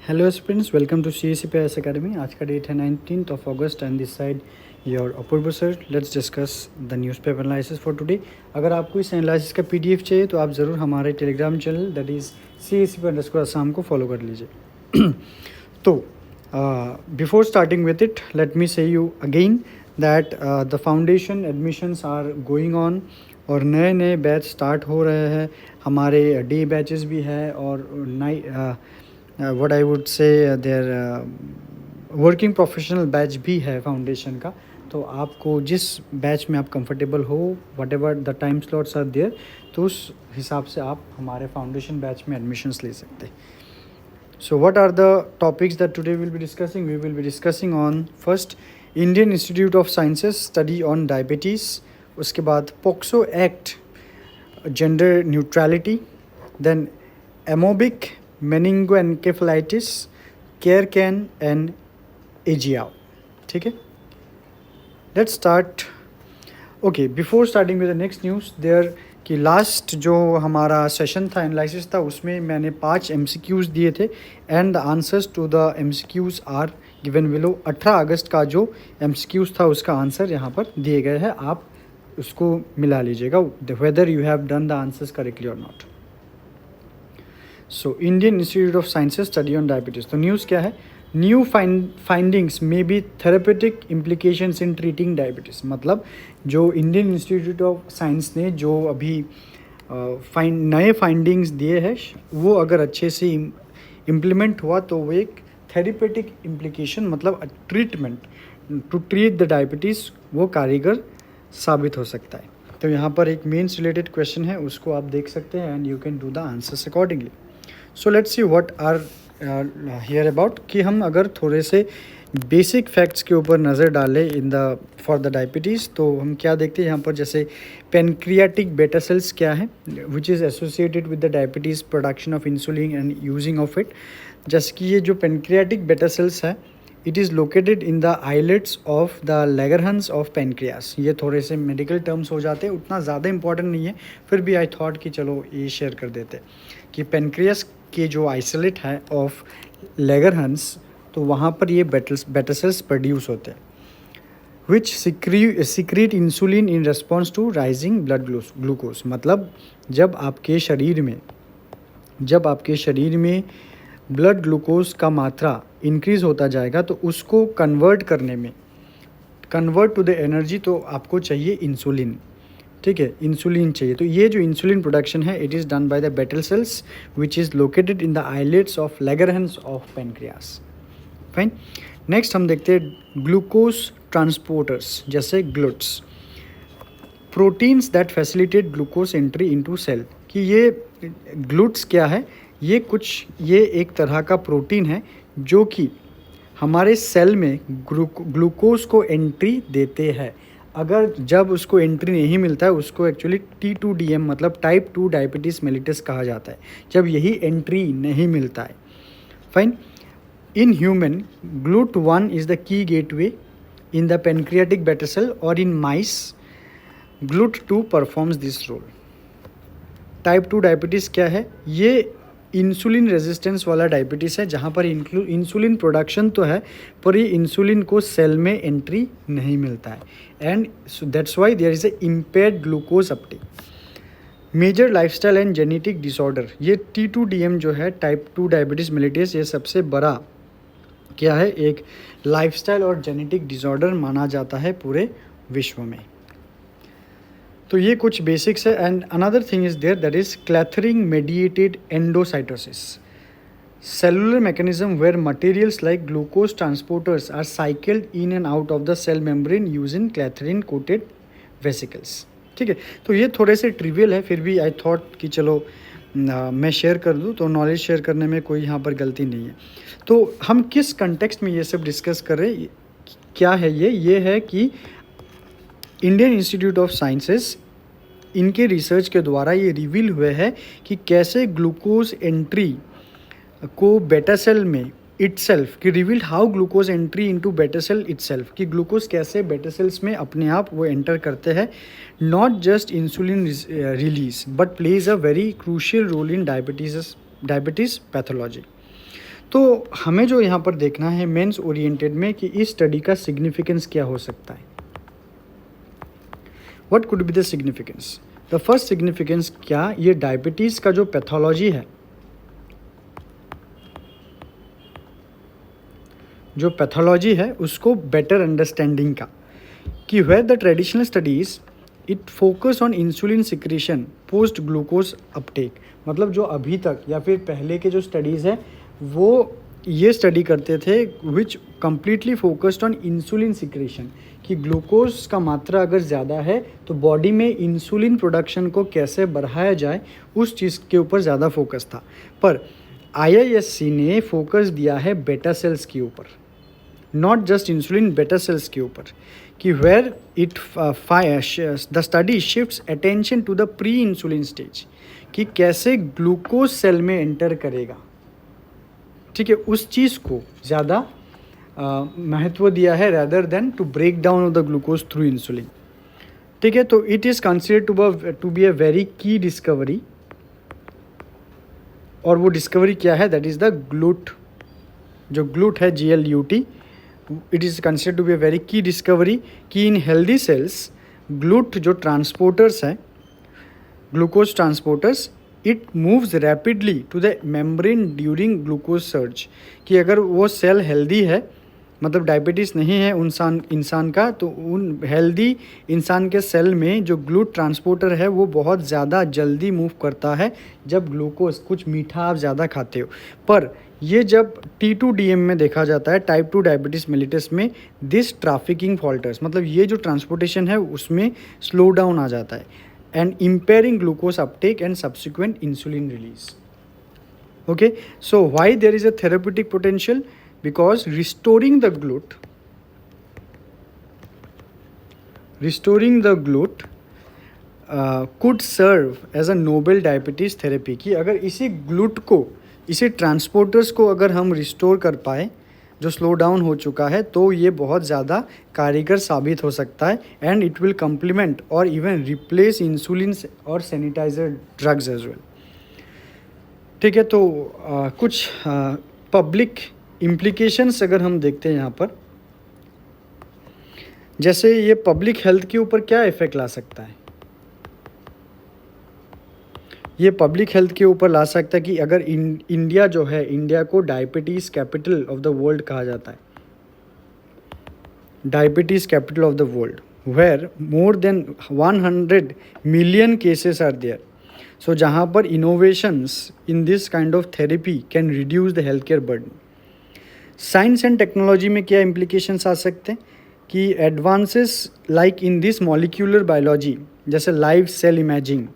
Hello students, welcome to CSCPS academy. आज का date है 19 अगस्त and this side your Apoorv sir. Let's discuss the newspaper analysis for today. अगर आपको इस एनालिसिस का PDF चाहिए तो आप ज़रूर हमारे Telegram channel that is CSCP_Assam को फॉलो कर लीजिए। तो before starting with it let me say you again that the foundation admissions are going on और नए नए बैच स्टार्ट हो रहे हैं। हमारे डे बैचेस भी है और what I would say their working professional batch भी है फाउंडेशन का। तो आपको जिस बैच में आप कंफर्टेबल हो, whatever the time slots are there, तो उस हिसाब से आप हमारे फाउंडेशन बैच में एडमिशन्स ले सकते हैं। So what are the topics that today we'll be discussing? We will be discussing on first Indian Institute of Sciences study on diabetes, उसके बाद POCSO Act, gender neutrality, then amoebic meningoencephalitis, CareCan and AGIAO. ठीक है, let's start. Okay, before starting with the next news, there कि last जो हमारा session था, analysis था, उसमें मैंने 5 MCQs दिए थे and the answers to the MCQs are given below. 18 अगस्त का जो MCQs था उसका आंसर यहाँ पर दिए गए हैं, आप उसको मिला लीजिएगा whether you have done the answers correctly और not. So Indian Institute of Sciences study on diabetes. तो न्यूज़ क्या है? New findings may be therapeutic implications in treating diabetes. मतलब जो इंडियन इंस्टीट्यूट ऑफ साइंस ने जो अभी नए फाइंडिंग्स दिए हैं, वो अगर अच्छे से इम्प्लीमेंट हुआ तो वो एक थेरेपेटिक इम्प्लीकेशन मतलब treatment to treat the diabetes वो कारीगर साबित हो सकता है। तो यहाँ पर एक मेंस रिलेटेड क्वेश्चन है, उसको आप देख सकते हैं and you can do the answers accordingly. So let's see what are here about कि हम अगर थोड़े से बेसिक फैक्ट्स के ऊपर नज़र डालें in the for the diabetes, तो हम क्या देखते हैं यहाँ पर, जैसे पेनक्रियाटिक बेटा सेल्स क्या है which is associated with the diabetes production of insulin and using of it. जैसे कि ये जो पेनक्रियाटिक बेटा सेल्स है, it is located in the islets of the लेगरहंस of pancreas. ये थोड़े से मेडिकल टर्म्स हो जाते हैं, उतना ज़्यादा इंपॉर्टेंट नहीं है, फिर भी आई थॉट कि चलो ये शेयर कर देते कि पेनक्रियास के जो आइसोलेट है ऑफ लेगरहंस, तो वहाँ पर ये बेटा सेल्स प्रोड्यूस होते हैं which secrete insulin in response to rising blood glucose. मतलब जब आपके शरीर में ब्लड ग्लूकोज का मात्रा इंक्रीज़ होता जाएगा तो उसको कन्वर्ट टू द एनर्जी तो आपको चाहिए इंसुलिन। ठीक है, इंसुलिन चाहिए। तो ये जो इंसुलिन प्रोडक्शन है, it is done by the beta cells which is located in the islets of Langerhans of pancreas. Fine. Next हम देखते हैं ग्लूकोज ट्रांसपोर्टर्स, जैसे GLUTs, proteins that facilitate glucose entry into cell. कि ये glutes क्या है? ये एक तरह का प्रोटीन है जो कि हमारे सेल में ग्लूकोज को एंट्री देते हैं। अगर जब उसको एंट्री नहीं मिलता है, उसको एक्चुअली T2DM मतलब टाइप 2 डायबिटीज़ मेलिटस कहा जाता है, जब यही एंट्री नहीं मिलता है। Fine. In human, GLUT1 is the key gateway in the pancreatic beta cell और in mice GLUT2 performs this role. Type 2 diabetes क्या है? ये इंसुलिन रेजिस्टेंस वाला डायबिटीज़ है, जहाँ पर इंसुलिन प्रोडक्शन तो है पर ये इंसुलिन को सेल में एंट्री नहीं मिलता है and that's why there is a impaired glucose uptake. Major lifestyle and genetic disorder, ये T2DM जो है टाइप 2 डायबिटीज़ मेलिटस, ये सबसे बड़ा क्या है, एक लाइफस्टाइल और जेनेटिक डिसऑर्डर माना जाता है पूरे विश्व में। तो ये कुछ बेसिक्स है and another thing is there that is clathrin mediated endocytosis, cellular mechanism where materials like glucose transporters are cycled in and out of the cell membrane using clathrin coated vesicles। ठीक है, तो ये थोड़े से trivial है, फिर भी I thought कि चलो मैं शेयर कर दूँ, तो नॉलेज शेयर करने में कोई यहाँ पर गलती नहीं है। तो हम किस कंटेक्स्ट में ये सब डिस्कस कर रहे हैं, क्या है ये है कि इंडियन इंस्टीट्यूट ऑफ साइंसेस, इनके रिसर्च के द्वारा ये रिवील हुए है कि कैसे ग्लूकोज एंट्री को बेटा सेल में इटसेल्फ कि revealed how glucose entry into बेटा सेल इटसेल्फ, कि ग्लूकोज कैसे बेटा सेल्स में अपने आप वो एंटर करते हैं, not just insulin release but plays a very crucial role in diabetes pathology. तो हमें जो यहाँ पर देखना है मेंस ओरिएंटेड में कि इस स्टडी का सिग्निफिकेंस क्या हो सकता है. What could be the significance? The first significance क्या, ये डायबिटीज़ का जो पैथोलॉजी है, जो पैथोलॉजी है उसको बेटर अंडरस्टैंडिंग का, कि where the traditional studies it focus on insulin secretion post glucose uptake. मतलब जो अभी तक या फिर पहले के जो स्टडीज़ हैं वो ये स्टडी करते थे विच completely focused on insulin secretion, कि ग्लूकोज का मात्रा अगर ज़्यादा है तो बॉडी में इंसुलिन प्रोडक्शन को कैसे बढ़ाया जाए उस चीज़ के ऊपर ज़्यादा फोकस था. पर IISc ने फोकस दिया है बेटा सेल्स के ऊपर, not just insulin, beta cells के ऊपर, कि where it the study shifts attention to the pre insulin stage, कि कैसे ग्लूकोज सेल में एंटर करेगा. ठीक है, उस चीज़ को ज़्यादा महत्व दिया है rather than to break down of the glucose through insulin. ठीक है, तो it is considered to be a very key discovery. और वो डिस्कवरी क्या है? That is the GLUT. जो ग्लूट है GLUT, it is considered to be a very key discovery, कि इन हेल्दी सेल्स ग्लूट जो ट्रांसपोर्टर्स हैं, glucose transporters, it moves rapidly to the membrane during glucose surge. कि अगर वो cell healthy है, मतलब डायबिटीज़ नहीं है इंसान का, तो उन हेल्दी इंसान के सेल में जो ग्लूट ट्रांसपोर्टर है वो बहुत ज़्यादा जल्दी मूव करता है जब ग्लूकोज, कुछ मीठा आप ज़्यादा खाते हो. पर ये जब T2DM में देखा जाता है, टाइप 2 डायबिटीज़ मेलिटस में, दिस ट्रैफिकिंग फॉल्टर्स, मतलब ये जो ट्रांसपोर्टेशन है उसमें स्लो डाउन आ जाता है, and impairing glucose uptake and subsequent insulin release. Okay, so why there is a therapeutic potential? Because restoring the GLUT could serve as a novel diabetes therapy. कि अगर इसी ग्लूट को, इसी transporters को अगर हम रिस्टोर कर पाए जो स्लो डाउन हो चुका है, तो ये बहुत ज़्यादा कारगर साबित हो सकता है, एंड इट विल कम्प्लीमेंट और इवन रिप्लेस इंसुलिन और सैनिटाइजर ड्रग्स एज वेल. ठीक है, तो कुछ पब्लिक इम्प्लीकेशंस अगर हम देखते हैं यहाँ पर, जैसे ये पब्लिक हेल्थ के ऊपर क्या इफ़ेक्ट ला सकता है. ये पब्लिक हेल्थ के ऊपर ला सकता है कि अगर इंडिया जो है, इंडिया को diabetes capital of the world कहा जाता है, diabetes capital of the world, where more than 100 million cases are there. So जहाँ पर innovations in this kind of therapy can reduce the health care burden. Science and technology में क्या implications आ सकते हैं कि advances like in this molecular biology, जैसे live cell imaging.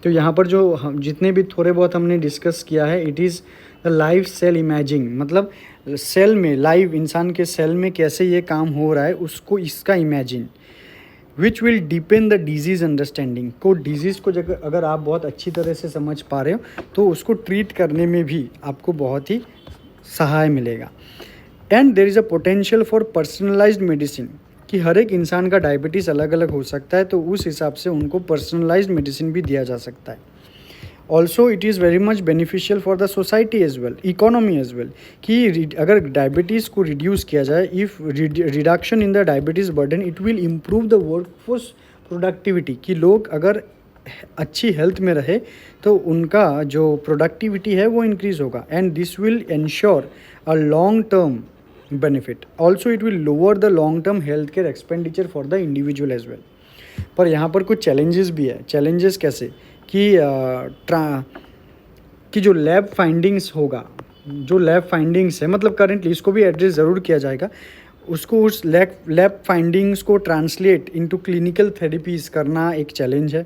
तो यहाँ पर जो हम जितने भी थोड़े बहुत हमने डिस्कस किया है, it is the live cell imaging, मतलब सेल में, लाइव इंसान के सेल में कैसे ये काम हो रहा है उसको, इसका imagine, which will depend the disease understanding. को डिजीज़ को अगर आप बहुत अच्छी तरह से समझ पा रहे हो तो उसको ट्रीट करने में भी आपको बहुत ही सहाय मिलेगा. And there is a potential for personalised medicine, कि हर एक इंसान का डायबिटीज़ अलग अलग हो सकता है, तो उस हिसाब से उनको पर्सनलाइज्ड मेडिसिन भी दिया जा सकता है. Also it is very much beneficial for the society as well, economy as well, कि अगर डायबिटीज़ को रिड्यूस किया जाए, if reduction in the diabetes burden, it will improve the workforce productivity, कि लोग अगर अच्छी हेल्थ में रहे तो उनका जो प्रोडक्टिविटी है वो इंक्रीज़ होगा, and this will ensure a long term benefit. Also it will lower the long term health care expenditure for the individual as well. पर यहाँ पर कुछ challenges भी है. challenges कैसे कि जो लैब फाइंडिंग्स होगा, जो लैब फाइंडिंग्स है, मतलब करेंटली इसको भी एड्रेस ज़रूर किया जाएगा, उसको उस लैब फाइंडिंग्स को ट्रांसलेट इनटू क्लिनिकल थेरेपीज़ करना एक चैलेंज है.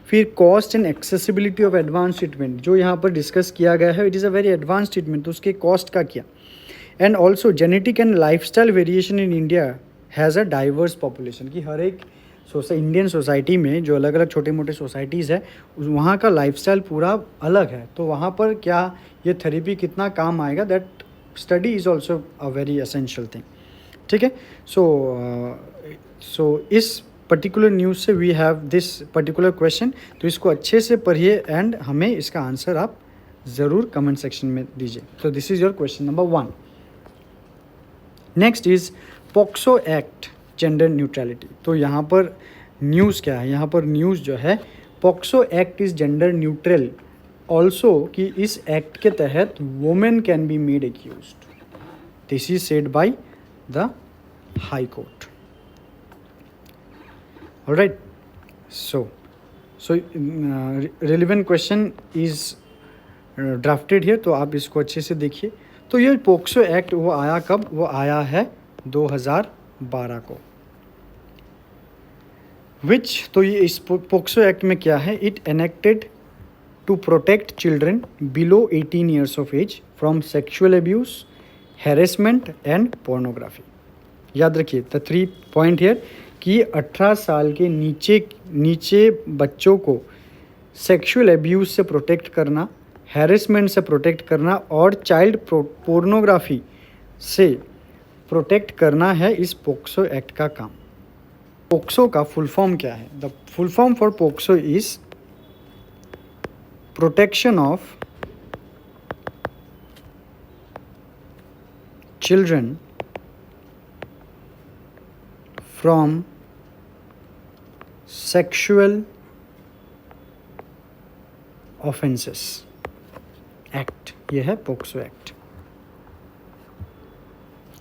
फिर cost and accessibility of advance treatment, जो यहाँ पर डिस्कस किया गया है, it is a very advance treatment, तो उसके कॉस्ट का क्या. And also genetic and lifestyle variation in India has a diverse population, कि हर एक इंडियन सोसाइटी में जो अलग अलग छोटे मोटे सोसाइटीज़ है, वहाँ का लाइफस्टाइल पूरा अलग है, तो वहाँ पर क्या ये थेरेपी कितना काम आएगा, that study is also a very essential thing. ठीक है, सो इस पर्टिकुलर न्यूज़ से we have this particular question, तो इसको अच्छे से पढ़िए एंड हमें इसका आंसर आप ज़रूर कमेंट सेक्शन में दीजिए। तो this is your question number 1। Next is POCSO act gender neutrality. तो यहाँ पर न्यूज़ क्या है, यहाँ पर न्यूज़ जो है POCSO act is gender neutral also, कि इस एक्ट के तहत women can be made accused. This is said by the high court. Alright, so relevant question is drafted here, तो आप इसको अच्छे से देखिए। तो ये पॉक्सो एक्ट वो आया कब, वो आया है 2012 को। तो ये इस पॉक्सो एक्ट में क्या है, it enacted to protect children below 18 years of age from sexual abuse, harassment and pornography. याद रखिए द 3 पॉइंट हियर कि 18 साल के नीचे बच्चों को सेक्शुअल एब्यूज से प्रोटेक्ट करना, हैरेसमेंट से प्रोटेक्ट करना और चाइल्ड पोर्नोग्राफी से प्रोटेक्ट करना है इस पॉक्सो एक्ट का काम। पॉक्सो का फुल फॉर्म क्या है? The full form for POCSO is protection of children from sexual offences act, ये है पॉक्सो एक्ट।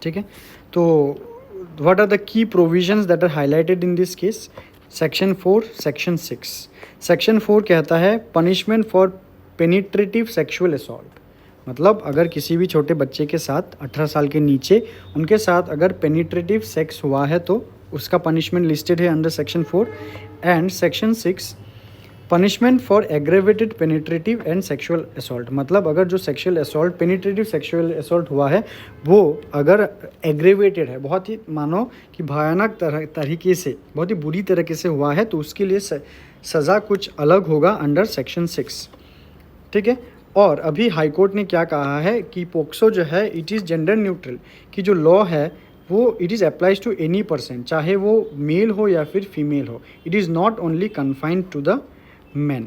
ठीक है, तो what are the key provisions that are highlighted in this case? Section 4, section 6। Section 4 कहता है punishment for penetrative sexual assault, मतलब अगर किसी भी छोटे बच्चे के साथ 18 साल के नीचे उनके साथ अगर पेनिट्रेटिव सेक्स हुआ है तो उसका पनिशमेंट लिस्टेड है under section 4। And section 6 punishment for aggravated penetrative and sexual assault, मतलब अगर जो sexual assault penetrative sexual assault हुआ है वो अगर एग्रेवेटेड है, बहुत ही मानो कि भयानक तरीके से, बहुत ही बुरी तरीके से हुआ है, तो उसके लिए सज़ा कुछ अलग होगा अंडर सेक्शन 6। ठीक है, और अभी हाई कोर्ट ने क्या कहा है कि पॉक्सो जो है इट इज़ जेंडर न्यूट्रल, कि जो लॉ है वो it is applies to any person, चाहे वो मेल हो या फिर फीमेल हो। It is not only confined to the man.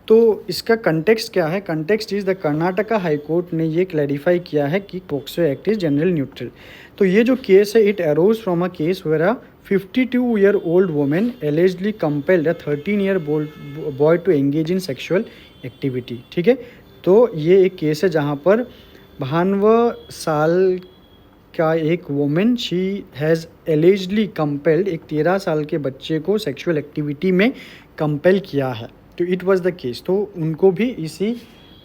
तो इसका कंटेक्स्ट क्या है? Context is the Karnataka high court ने ये क्लैरिफाई किया है कि POCSO act is general neutral. तो ये जो केस है it arose from a case where a 52-year-old women allegedly compelled a 13-year boy to engage in sexual activity. ठीक है, तो ये एक केस है जहाँ पर 52 साल का एक women she has allegedly compelled एक 13 साल के बच्चे को सेक्सुअल एक्टिविटी में कंपेल किया है। तो इट वाज द केस, तो उनको भी इसी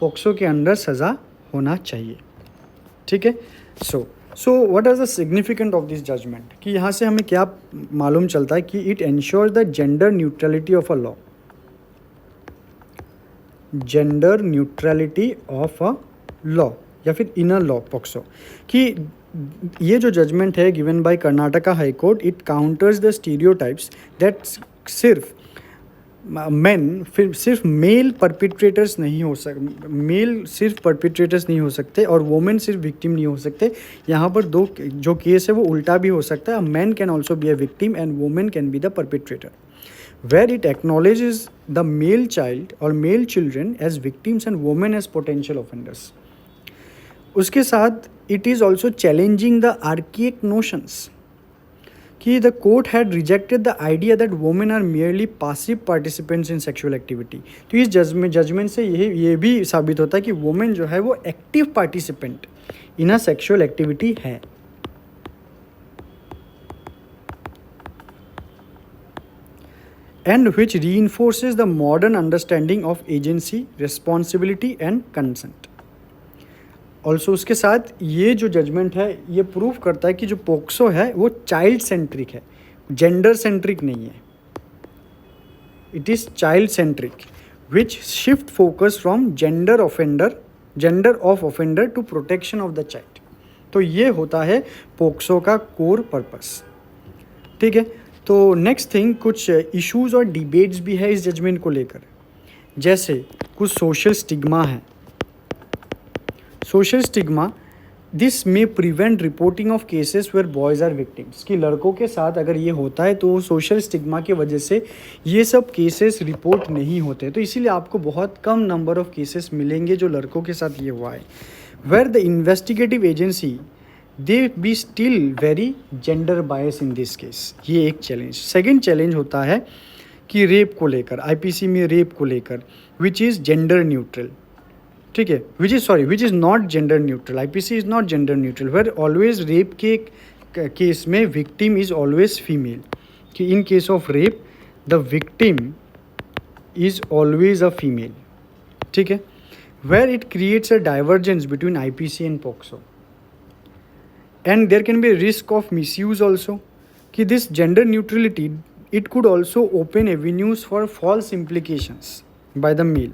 पॉक्सो के अंडर सज़ा होना चाहिए। ठीक है, so what is the significant of this judgement, कि यहाँ से हमें क्या मालूम चलता है कि it ensures the gender neutrality of a law, gender neutrality of a law या फिर इन अ लॉ पॉक्सो, कि ये जो जजमेंट है given by Karnataka high court, it counters the stereotypes that सिर्फ मेन सिर्फ मेल परपिट्रेटर्स नहीं हो सकते, मेल सिर्फ परपिट्रेटर्स नहीं हो सकते और वुमेन सिर्फ विक्टिम नहीं हो सकते। यहाँ पर दो जो केस है वो उल्टा भी हो सकता है, man can also be a victim and women can be the perpetrator, where it acknowledges the male child or male children as victims and women as potential offenders. उसके साथ it is also challenging the archaic notions कि the court had rejected the idea that women are merely passive participants in sexual activity. तो इस judgement से ये भी साबित होता है कि women जो है वो active participant in a sexual activity है। and which reinforces the modern understanding of agency, responsibility and consent. Also उसके साथ ये जो जजमेंट है ये प्रूव करता है कि जो पॉक्सो है वो चाइल्ड सेंट्रिक है, जेंडर सेंट्रिक नहीं है। It is child centric which shift focus from gender of offender to protection of the child. तो ये होता है पॉक्सो का कोर पर्पस। ठीक है, तो नेक्स्ट थिंग कुछ इश्यूज और डिबेट्स भी है इस जजमेंट को लेकर, जैसे कुछ सोशल स्टिग्मा है। Social stigma this may prevent reporting of cases where boys are victims, कि लड़कों के साथ अगर ये होता है तो सोशल स्टिग्मा की वजह से ये सब केसेस रिपोर्ट नहीं होते, तो इसीलिए आपको बहुत कम नंबर ऑफ केसेस मिलेंगे जो लड़कों के साथ ये हुआ है। Where the investigative agency they be still very gender bias in this case, ये एक चैलेंज। सेकेंड चैलेंज होता है कि रेप को लेकर, आईपीसी में रेप को लेकर, विच इज़ जेंडर न्यूट्रल, ठीक है, which is not gender neutral, IPC is not gender neutral, where always rape के केस में विक्टिम इज़ ऑलवेज फीमेल, कि in case of rape the victim is always a female, ठीक है। Where it creates a divergence between IPC and POCSO, and there can be risk of misuse also, कि this gender neutrality it could also open avenues for false implications by the male,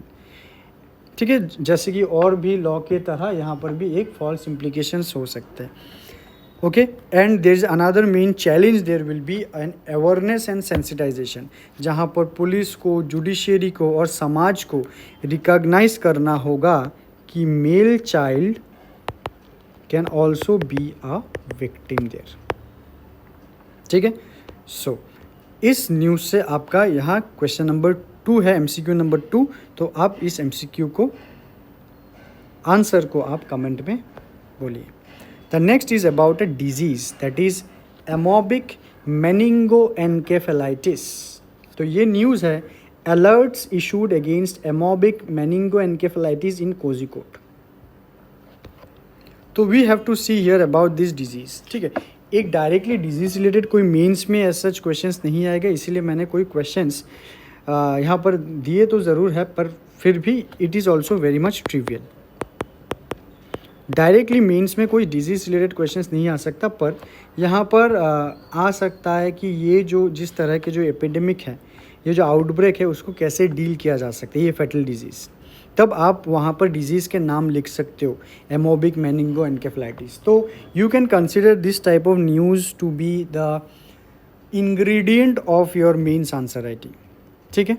ठीक है, जैसे कि और भी law के तरह यहाँ पर भी एक फॉल्स इम्प्लीकेशंस हो सकते हैं। Okay, and there is another main challenge, there will be an awareness and sensitisation, जहाँ पर पुलिस को, जुडिशरी को और समाज को रिकॉग्नाइज करना होगा कि male child can also be a victim there, ठीक है। सो इस न्यूज़ से आपका यहाँ क्वेश्चन नंबर 2 है, एमसीक्यू नंबर 2, तो आप इस एमसीक्यू को आंसर को आप कमेंट में बोलिए। The next is about a disease that is amoebic meningoencephalitis. तो ये न्यूज़ है, alerts issued against amoebic meningoencephalitis in Kozhikode. तो we have to see here about this disease, ठीक है। एक डायरेक्टली डिजीज़ रिलेटेड कोई मेंस में एज सच क्वेश्चंस नहीं आएगा, इसीलिए मैंने कोई क्वेश्चंस यहाँ पर दिए तो ज़रूर है, पर फिर भी it is also very much trivial. Directly mains में कोई डिजीज़ रिलेटेड क्वेश्चंस नहीं आ सकता, पर यहाँ पर आ सकता है कि ये जो जिस तरह के जो एपिडेमिक है, ये जो आउटब्रेक है, उसको कैसे डील किया जा सकता है, ये फैटल डिजीज़। तब आप वहाँ पर डिजीज़ के नाम लिख सकते हो, एमोबिक मेनिंगोएन्केफेलाइटिस। तो you can consider this type of news to be the ingredient of your mains answer writing, ठीक है।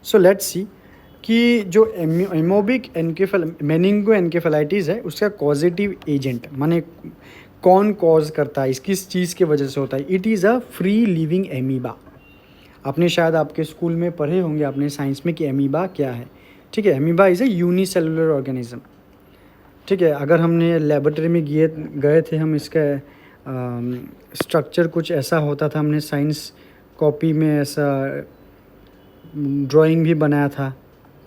सो लेट्स सी कि जो एमोबिक मेनिंगोएन्केफेलाइटिस है, उसका कॉजेटिव एजेंट माने कौन कॉज करता है, इस किस चीज़ की वजह से होता है। It is a free living amoeba. आपने शायद आपके स्कूल में पढ़े होंगे आपने साइंस में कि एमीबा क्या है, ठीक है। Amoeba is a unicellular organism, ठीक है। अगर हमने लेबोरेटरी में गए थे, हम इसका स्ट्रक्चर कुछ ऐसा होता था, हमने साइंस कॉपी में ऐसा ड्राइंग भी बनाया था,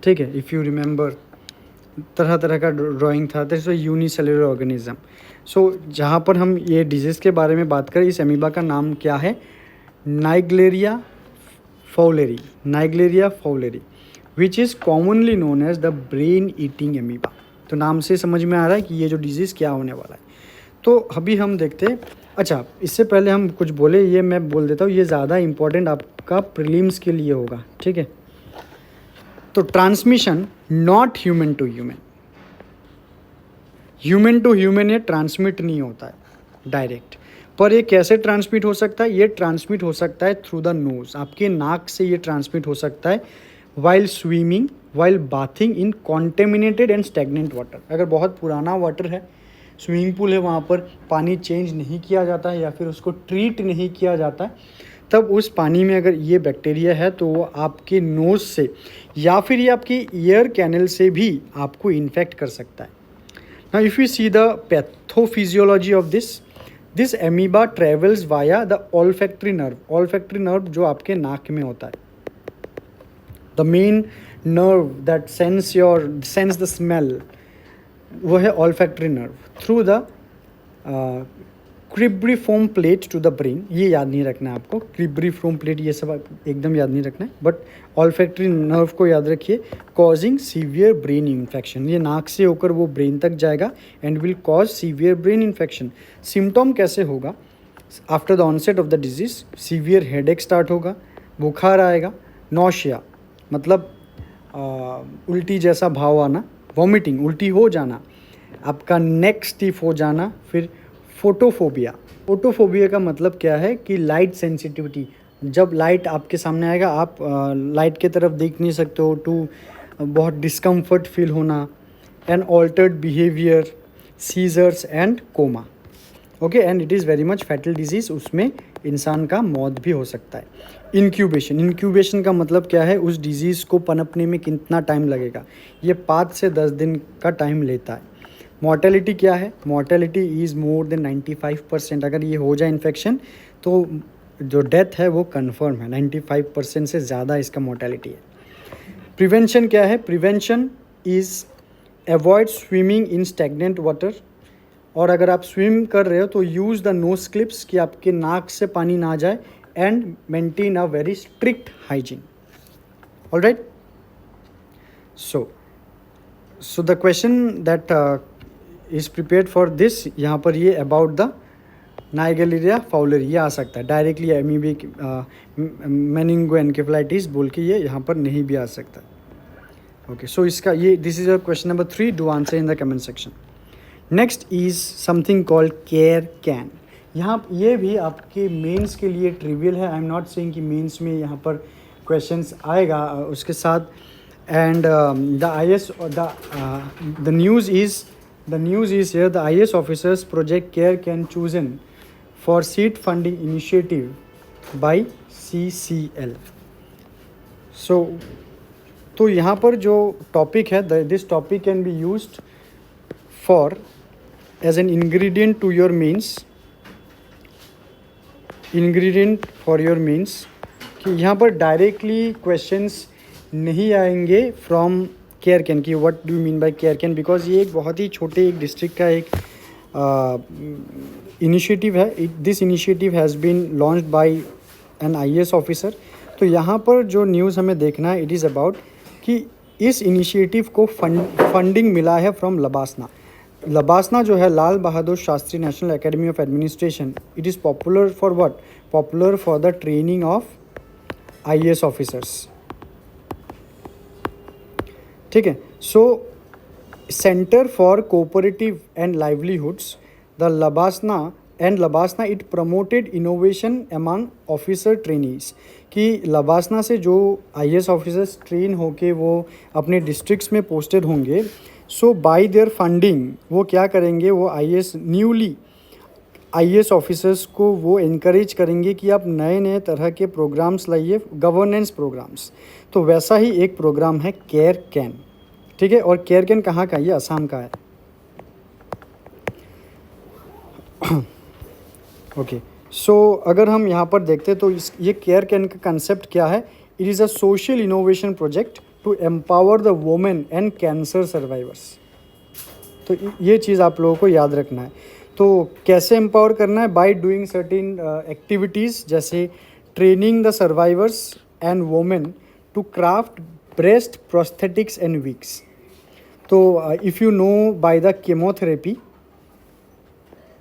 ठीक है। इफ़ यू रिमेंबर, तरह तरह का ड्राइंग था, तो यूनिसेलुलर ऑर्गेनिज्म। सो जहाँ पर हम ये डिजीज़ के बारे में बात करें, इस एमीबा का नाम क्या है, Naegleria fowleri, which is commonly known as the brain eating amoeba. तो नाम से समझ में आ रहा है कि ये जो डिजीज़ क्या होने वाला है। तो अभी हम देखते हैं। अच्छा, इससे पहले हम कुछ बोले, ये मैं बोल देता हूँ, ये ज़्यादा इम्पोर्टेंट आपका प्रीलिम्स के लिए होगा, ठीक है। तो transmission not human to human ये ट्रांसमिट नहीं होता है डायरेक्ट, पर ये कैसे ट्रांसमिट हो सकता है, ये ट्रांसमिट हो सकता है थ्रू द नोज, आपके नाक से ये ट्रांसमिट हो सकता है, while swimming, while bathing in contaminated and stagnant water. अगर बहुत पुराना वाटर है, स्विमिंग पूल है, वहाँ पर पानी चेंज नहीं किया जाता है या फिर उसको ट्रीट नहीं किया जाता है, तब उस पानी में अगर ये बैक्टीरिया है तो वो आपके नोज़ से या फिर ये आपके ईयर कैनल से भी आपको इन्फेक्ट कर सकता है। Now if you see the pathophysiology of this amoeba travels via the olfactory nerve जो आपके नाक में होता है, the main nerve that sense the smell, वो है olfactory nerve, through the cribriform plate to the brain. ये याद नहीं रखना है आपको, क्रिब्रिफोम प्लेट ये सब एकदम याद नहीं रखना है, बट ऑल्फैक्टरी नर्व को याद रखिए, कॉजिंग सीवियर ब्रेन इन्फेक्शन। ये नाक से होकर वो ब्रेन तक जाएगा and will cause severe brain infection. Symptom कैसे होगा, after the onset of the disease severe headache start होगा, बुखार आएगा, नौशिया मतलब उल्टी जैसा भाव आना, वॉमिटिंग उल्टी हो जाना, आपका नेक स्टिफ हो जाना, फिर फोटोफोबिया का मतलब क्या है कि लाइट सेंसिटिविटी, जब लाइट आपके सामने आएगा आप लाइट के तरफ देख नहीं सकते हो, बहुत डिस्कम्फर्ट फील होना, and altered behaviour, seizures and coma. Okay, and it is very much fatal disease, उसमें इंसान का मौत भी हो सकता है। इंक्यूबेशन का मतलब क्या है, उस डिजीज़ को पनपने में कितना टाइम लगेगा, ये 5 से 10 दिन का टाइम लेता है। मॉर्टेलिटी क्या है, मॉर्टेलिटी इज़ मोर देन 95%। अगर ये हो जाए इन्फेक्शन तो जो डेथ है वो कन्फर्म है, 95% से ज़्यादा इसका मॉर्टेलिटी है। प्रिवेंशन क्या है, prevention is avoid swimming in stagnant water, और अगर आप स्विम कर रहे हो तो यूज़ द नोज क्लिप्स, कि आपके नाक से पानी ना जाए, and maintain a very strict hygiene. Alright, so the question that is prepared for this, यहाँ पर ये अबाउट द नाइगेरिया फाउलरी ये आ सकता है डायरेक्टली, एमीबिक मेनिंगोएन्केफेलाइटिस बोल के ये यहाँ पर नहीं भी आ सकता। ओके, सो इसका ये this is your question number 3, do answer in the comment section. Next is something called care can. यहाँ ये भी आपके मेंस के लिए ट्रिवियल है। आई एम नॉट सेइंग कि मेंस में यहाँ पर क्वेश्चंस आएगा उसके साथ। And the IAS the news is here, the IAS officers project care can chosen for seed funding initiative by CCL। सो तो यहाँ पर जो टॉपिक है, this topic can be used for as an ingredient to your means, ingredient for your means, कि यहाँ पर directly questions नहीं आएंगे फ्रॉम केयर कैन कि what do you mean by care can, because ये एक बहुत ही छोटे एक डिस्ट्रिक्ट का एक इनिशिएटिव है। This initiative has been launched by an IAS officer. तो यहाँ पर जो न्यूज़ हमें देखना है, इट इज़ अबाउट कि इस इनिशिएटिव को फंडिंग मिला है फ्रॉम लबासना। लबासना जो है, Lal Bahadur Shastri national academy of administration, it is popular for what, popular for the training of IAS officers. ठीक है, so center for cooperative and livelihoods, the LBSNAA it promoted innovation among officer trainees, कि लबासना से जो IAS officers train होके वो अपने districts में posted होंगे, सो बाय देयर फंडिंग वो क्या करेंगे, वो न्यूली IAS ऑफिसर्स को वो इनकरेज करेंगे कि आप नए नए तरह के प्रोग्राम्स लाइए, गवर्नेंस प्रोग्राम्स। तो वैसा ही एक प्रोग्राम है केयर कैन। ठीक है, और केयर कैन कहाँ का, ये असम का है। ओके, सो अगर हम यहाँ पर देखते तो ये केयर कैन का कंसेप्ट क्या है, it is a social innovation project to empower the women and cancer survivors. तो ये चीज़ आप लोगों को याद रखना है। तो कैसे एम्पावर करना है, बाय डूइंग सर्टेन एक्टिविटीज़, जैसे training the survivors and women to craft breast prosthetics and wigs. तो if you know by the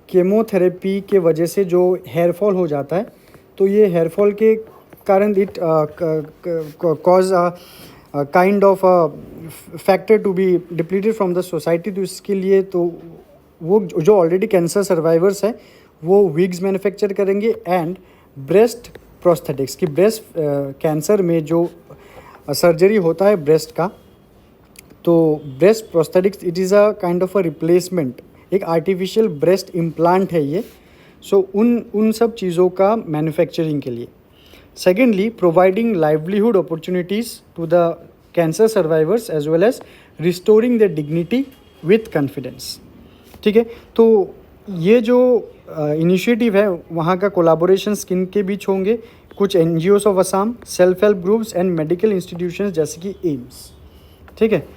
chemotherapy के वजह से जो हेयर फॉल हो जाता है, तो ये हेयर फॉल के कारण it cause kind of factor to be depleted from the society. तो इसके लिए तो वो जो ऑलरेडी कैंसर सर्वाइवर्स हैं वो विग्स मैन्युफैक्चर करेंगे एंड ब्रेस्ट प्रोस्थेटिक्स, की ब्रेस्ट कैंसर में जो सर्जरी होता है ब्रेस्ट का, तो breast prosthetics it is a kind of a replacement, एक आर्टिफिशियल ब्रेस्ट इम्प्लांट है ये। सो उन सब चीज़ों का मैन्युफैक्चरिंग के लिए। Secondly, providing livelihood opportunities to the cancer survivors as well as restoring the dignity with confidence. ठीक है, तो ये जो इनिशिएटिव है वहाँ का कोलाबोरेशंस किन के बीच होंगे, कुछ NGOs of Assam, self help groups and medical institutions जैसे कि एम्स। ठीक है,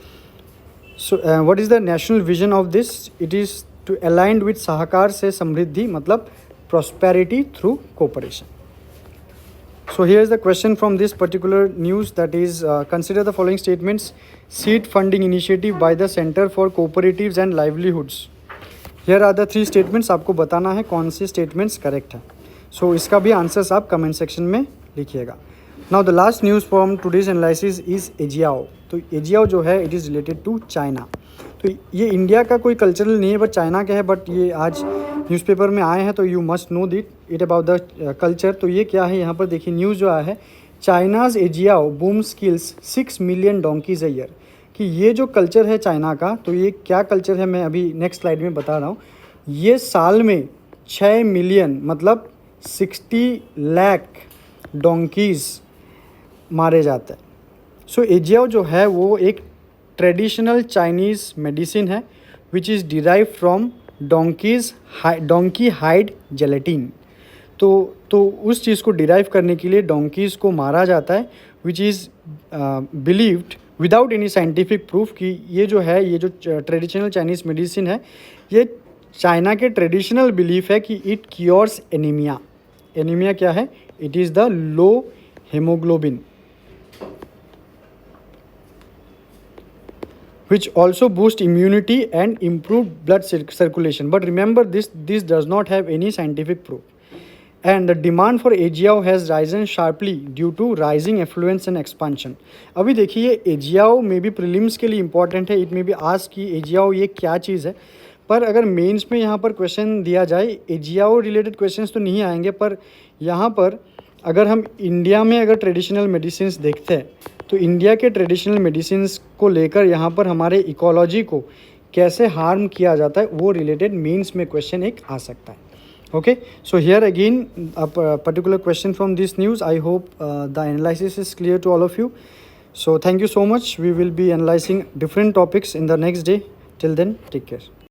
so what is the national vision of this, it is to aligned with सहकार से समृद्धि, मतलब prosperity through cooperation. So here is the question from this particular news, that is consider the following statements. Seed funding initiative by the Center for Cooperatives and Livelihoods. Here are the 3 statements. आपको बताना है कौन से statements correct है। So इसका भी answers आप comment section में लिखिएगा। Now the last news from today's analysis is AGIAO। तो AGIAO जो है it is related to China। तो ये इंडिया का कोई कल्चरल नहीं है बट चाइना का है, बट ये आज न्यूज़पेपर में आए हैं तो you must know it about the culture. तो ये क्या है, यहाँ पर देखिए न्यूज़ जो आया है, China's AGIAO boom skills 6 million donkey's a year, कि ये जो कल्चर है चाइना का, तो ये क्या कल्चर है मैं अभी नेक्स्ट स्लाइड में बता रहा हूँ। ये साल में 6 मिलियन मतलब 60 लाख डोंकीज़ मारे जाते हैं। सो एजियाओ जो है वो एक ट्रेडिशनल चाइनीज़ मेडिसिन है which is derive from donkey hide gelatin. तो उस चीज़ को डिराइव करने के लिए डोंकीज़ को मारा जाता है, which is believed without any scientific proof कि ये जो ट्रेडिशनल चाइनीज़ मेडिसिन है, ये चाइना के ट्रेडिशनल बिलीफ है कि इट क्योर्स एनीमिया। एनीमिया क्या है? It is the low haemoglobin which also boost immunity and improve blood circulation. But remember, this does not have any scientific proof. And the demand for AGIAO has risen sharply due to rising affluence and expansion. अभी देखिए AGIAO में भी prelims के लिए important है, it में भी आज कि AGIAO ये क्या चीज़ है। पर अगर मेंस में यहाँ पर क्वेश्चन दिया जाए, AGIAO रिलेटेड क्वेश्चंस तो नहीं आएंगे, पर यहाँ पर अगर हम इंडिया में अगर ट्रेडिशनल मेडिसिन देखते हैं तो इंडिया के ट्रेडिशनल मेडिसिन को लेकर यहाँ पर हमारे इकोलॉजी को कैसे हार्म किया जाता है वो रिलेटेड मेंस में क्वेश्चन एक आ सकता है। Okay, so here again a particular question from this news. I hope the analysis is clear to all of you. So thank you so much. We will be analysing different topics in the next day. Till then take care.